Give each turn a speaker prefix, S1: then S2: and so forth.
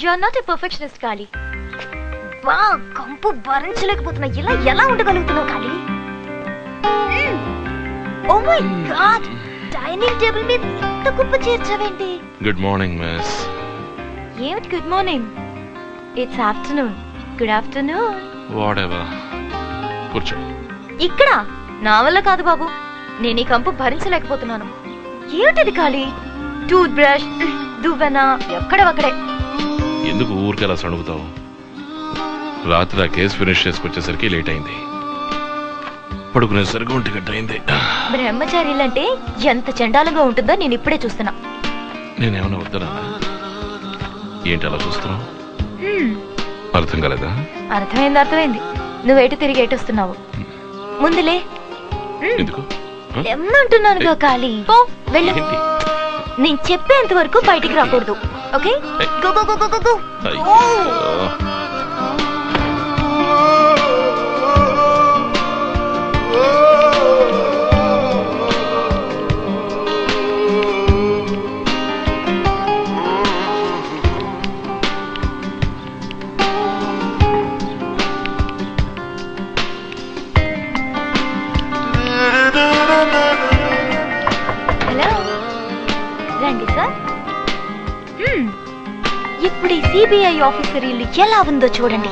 S1: You are not a perfectionist Kali. వా కంపు భరించలేకపోతున్నా. ఇలా ఎలా ఉండగలుగుతున్నావు Kali? Oh my god, dining table మీద ఇంత కుప్ప చేర్చావేంటి?
S2: Good morning miss.
S1: ఏమిటి good morning? It's afternoon. Good afternoon.
S2: Whatever. కూర్చో.
S1: ఇక్కడ నా వల్ల కాదు బాబు, నేను ఈ కంపు భరించలేకపోతున్నాను. ఏమిటిది కాళీ? టూత్ బ్రష్, దువ్వెన ఎక్కడ ఒకడే.
S2: ఎందుకు ఊరికి అలా సణుగుతావు? రాత్రి ఆ కేసు ఫినిష్ చేసుకొచ్చేసరికి లేట్ అయింది. పడుకునేసరికి 1 గంట అయింది.
S1: బ్రహ్మచారిలంటే ఎంత చండాలంగా ఉంటుందో నేను ఇప్పుడే చూస్తున్నా.
S2: నేనేమన్నా వద్దనా? ఏంటి అలా చూస్తున్నావు? అర్థం కాలేదా?
S1: అర్థమైంది. నువ్వేటు తిరిగి ఎటు వస్తున్నావు? ముందులే.
S2: ఎందుకు?
S1: ఎమ్మంటున్నానుగా కాళీ. పో వెళ్ళు.
S2: ఏంటి?
S1: నేను చెప్పేంత వరకు బయటికి రాకూడదు. Okay? Go go go go go.
S2: అయ్యో.
S1: హలో, రండి సార్. ఇప్పుడు ఈ సిబిఐ ఆఫీసర్ ఇల్లు ఎలా ఉందో చూడండి.